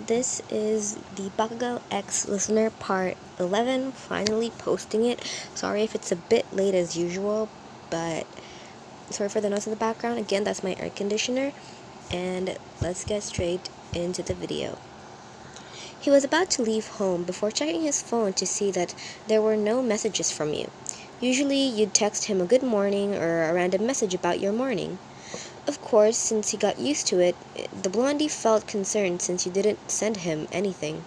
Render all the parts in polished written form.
this is the Bakugou X listener part 11, finally posting it. Sorry if it's a bit late as usual, but sorry for the noise in the background. Again, that's my air conditioner, and let's get straight into the video. He was about to leave home before checking his phone to see that there were no messages from you. Usually, you'd text him a good morning or a random message about your morning. Of course, since he got used to it, the blondie felt concerned since you didn't send him anything.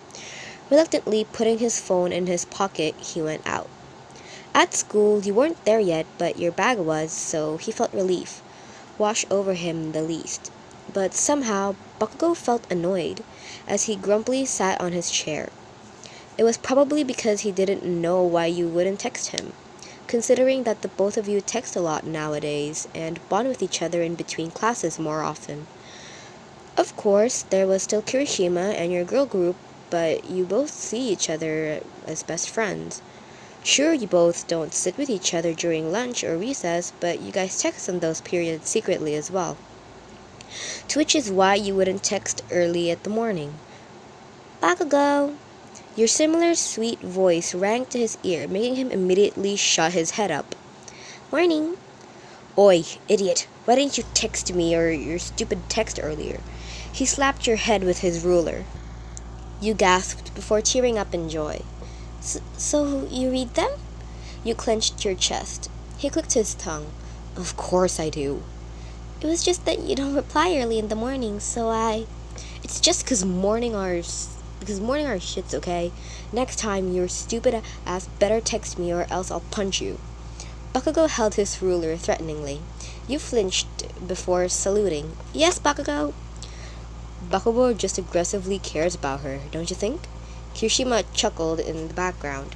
Reluctantly putting his phone in his pocket, he went out. At school, you weren't there yet, but your bag was, so he felt relief wash over him the least. But somehow, Bakugou felt annoyed as he grumpily sat on his chair. It was probably because he didn't know why you wouldn't text him, considering that the both of you text a lot nowadays and bond with each other in between classes more often. Of course, there was still Kirishima and your girl group, but you both see each other as best friends. Sure, you both don't sit with each other during lunch or recess, but you guys text on those periods secretly as well. To which is why you wouldn't text early at the morning. Bakugou! Your similar sweet voice rang to his ear, making him immediately shut his head up. Morning! Oi, idiot! Why didn't you text me or your stupid text earlier? He slapped your head with his ruler. You gasped before tearing up in joy. So you read them? You clenched your chest. He clicked his tongue. Of course I do. It was just that you don't reply early in the morning, so It's just because morning are shits, okay? Next time, your stupid ass better text me or else I'll punch you. Bakugou held his ruler threateningly. You flinched before saluting. Yes, Bakugou. Bakugou just aggressively cares about her, don't you think? Kirishima chuckled in the background.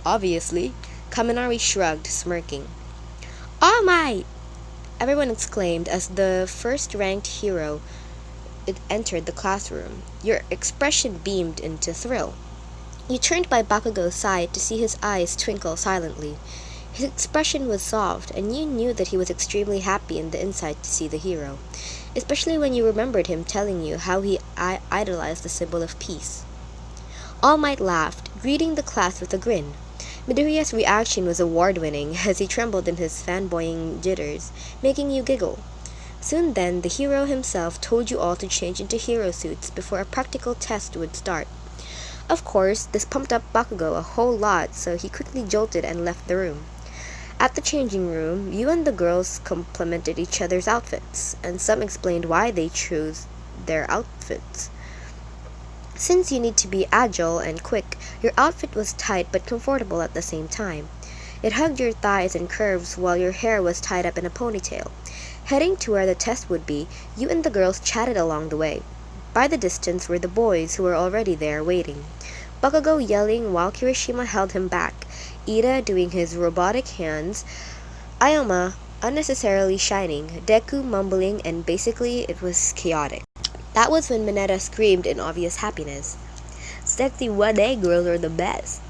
Obviously. Kaminari shrugged, smirking. All Might! Everyone exclaimed as the first-ranked hero entered the classroom. Your expression beamed into thrill. You turned by Bakugou's side to see his eyes twinkle silently. His expression was soft, and you knew that he was extremely happy in the inside to see the hero, especially when you remembered him telling you how he idolized the symbol of peace. All Might laughed, greeting the class with a grin. Midoriya's reaction was award-winning as he trembled in his fanboying jitters, making you giggle. Soon then, the hero himself told you all to change into hero suits before a practical test would start. Of course, this pumped up Bakugou a whole lot, so he quickly jolted and left the room. At the changing room, you and the girls complimented each other's outfits, and some explained why they chose their outfits. Since you need to be agile and quick, your outfit was tight but comfortable at the same time. It hugged your thighs and curves while your hair was tied up in a ponytail. Heading to where the test would be, you and the girls chatted along the way. By the distance were the boys who were already there waiting. Bakugou yelling while Kirishima held him back, Ida doing his robotic hands, Ayoma unnecessarily shining, Deku mumbling, and basically it was chaotic. That was when Mineta screamed in obvious happiness. Sexy 1A girls are the best.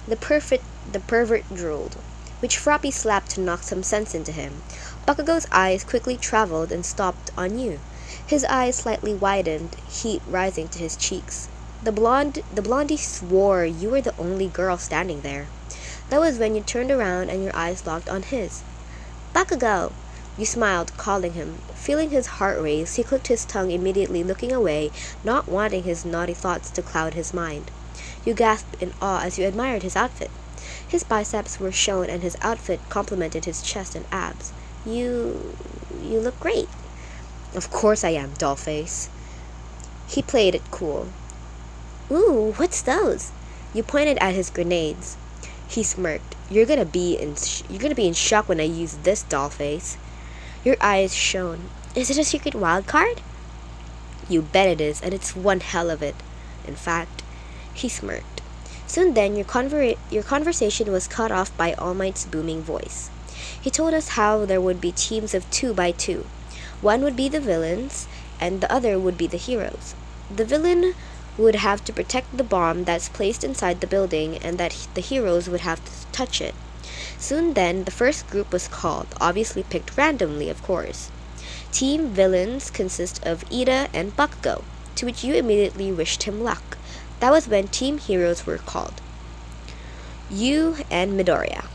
The pervert drooled, which Froppy slapped to knock some sense into him. Bakugou's eyes quickly traveled and stopped on you. His eyes slightly widened, heat rising to his cheeks. The blondie swore you were the only girl standing there. That was when you turned around and your eyes locked on his. Bakugou! You smiled, calling him. Feeling his heart race, he clicked his tongue immediately, looking away, not wanting his naughty thoughts to cloud his mind. You gasped in awe as you admired his outfit. His biceps were shown and his outfit complemented his chest and abs. You look great. Of course I am, dollface. He played it cool. Ooh, what's those? You pointed at his grenades. He smirked. You're gonna be in shock when I use this, dollface. Your eyes shone. Is it a secret wild card? You bet it is, and it's one hell of it. In fact, he smirked. Soon then, your conversation was cut off by All Might's booming voice. He told us how there would be teams of 2 by 2. One would be the villains, and the other would be the heroes. The villain would have to protect the bomb that's placed inside the building, and that the heroes would have to touch it. Soon then, the first group was called, obviously picked randomly, of course. Team villains consist of Ida and Bakugou. to which you immediately wished him luck. That was when team heroes were called. You and Midoriya.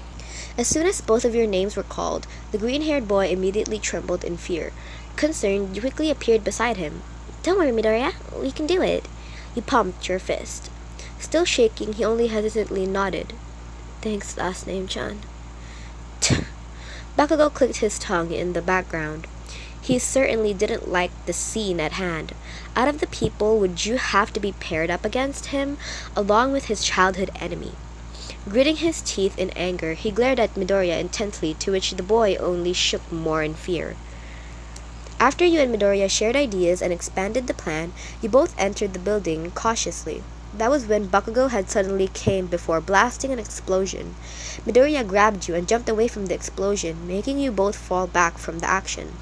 As soon as both of your names were called, the green-haired boy immediately trembled in fear. Concerned, you quickly appeared beside him. Don't worry, Midoriya, we can do it. You pumped your fist. Still shaking, he only hesitantly nodded. Thanks, last name, Chan. Bakugou clicked his tongue in the background. He certainly didn't like the scene at hand. Out of the people, would you have to be paired up against him, along with his childhood enemy? Gritting his teeth in anger, he glared at Midoriya intensely, to which the boy only shook more in fear. After you and Midoriya shared ideas and expanded the plan, you both entered the building cautiously. That was when Bakugou had suddenly came before blasting an explosion. Midoriya grabbed you and jumped away from the explosion, making you both fall back from the action.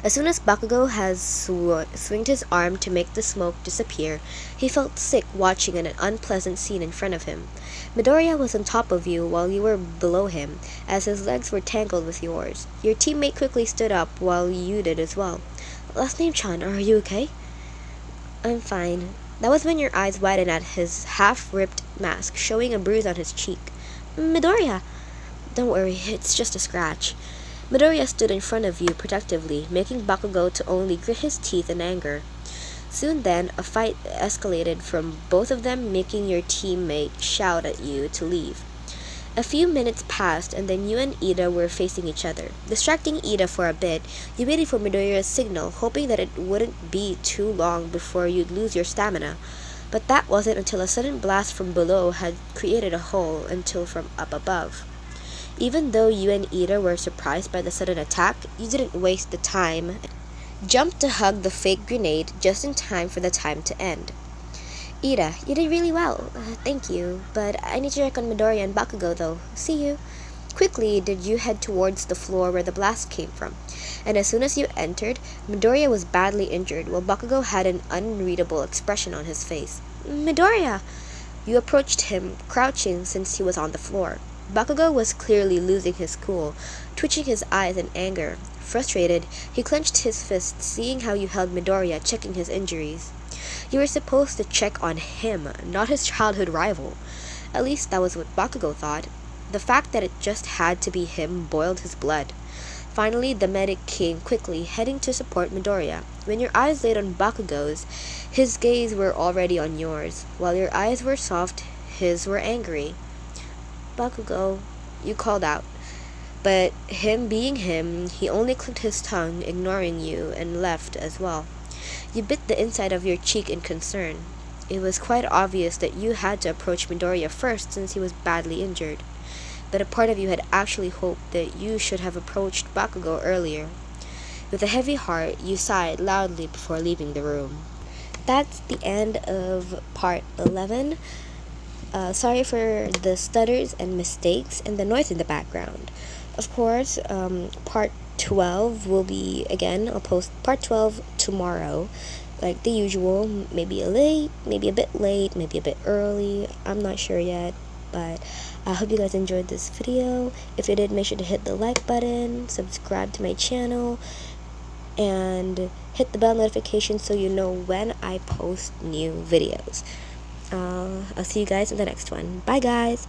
As soon as Bakugou had swinged his arm to make the smoke disappear, he felt sick watching an unpleasant scene in front of him. Midoriya was on top of you while you were below him, as his legs were tangled with yours. Your teammate quickly stood up while you did as well. Last name Chan, are you okay? I'm fine. That was when your eyes widened at his half-ripped mask, showing a bruise on his cheek. Midoriya! Don't worry, it's just a scratch. Midoriya stood in front of you protectively, making Bakugou to only grit his teeth in anger. Soon then, a fight escalated from both of them, making your teammate shout at you to leave. A few minutes passed, and then you and Ida were facing each other. Distracting Ida for a bit, you waited for Midoriya's signal, hoping that it wouldn't be too long before you'd lose your stamina. But that wasn't until a sudden blast from below had created a hole until from up above. Even though you and Ida were surprised by the sudden attack, you didn't waste the time. Jumped to hug the fake grenade just in time for the time to end. Ida, you did really well. Thank you, but I need to check on Midoriya and Bakugou though. See you. Quickly did you head towards the floor where the blast came from, and as soon as you entered, Midoriya was badly injured while Bakugou had an unreadable expression on his face. Midoriya! You approached him, crouching since he was on the floor. Bakugou was clearly losing his cool, twitching his eyes in anger. Frustrated, he clenched his fist, seeing how you held Midoriya, checking his injuries. You were supposed to check on him, not his childhood rival. At least that was what Bakugou thought. The fact that it just had to be him boiled his blood. Finally, the medic came quickly, heading to support Midoriya. When your eyes laid on Bakugou's, his gaze were already on yours. While your eyes were soft, his were angry. Bakugou, you called out. But him being him, he only clicked his tongue, ignoring you, and left as well. You bit the inside of your cheek in concern. It was quite obvious that you had to approach Midoriya first since he was badly injured. But a part of you had actually hoped that you should have approached Bakugou earlier. With a heavy heart, you sighed loudly before leaving the room. That's the end of part 11. Sorry for the stutters and mistakes and the noise in the background. Of course, part 12 will be, again, I'll post part 12 tomorrow, like the usual, maybe a bit late, maybe a bit early, I'm not sure yet, but I hope you guys enjoyed this video. If you did, make sure to hit the like button, subscribe to my channel, and hit the bell notification so you know when I post new videos. I'll see you guys in the next one. Bye guys!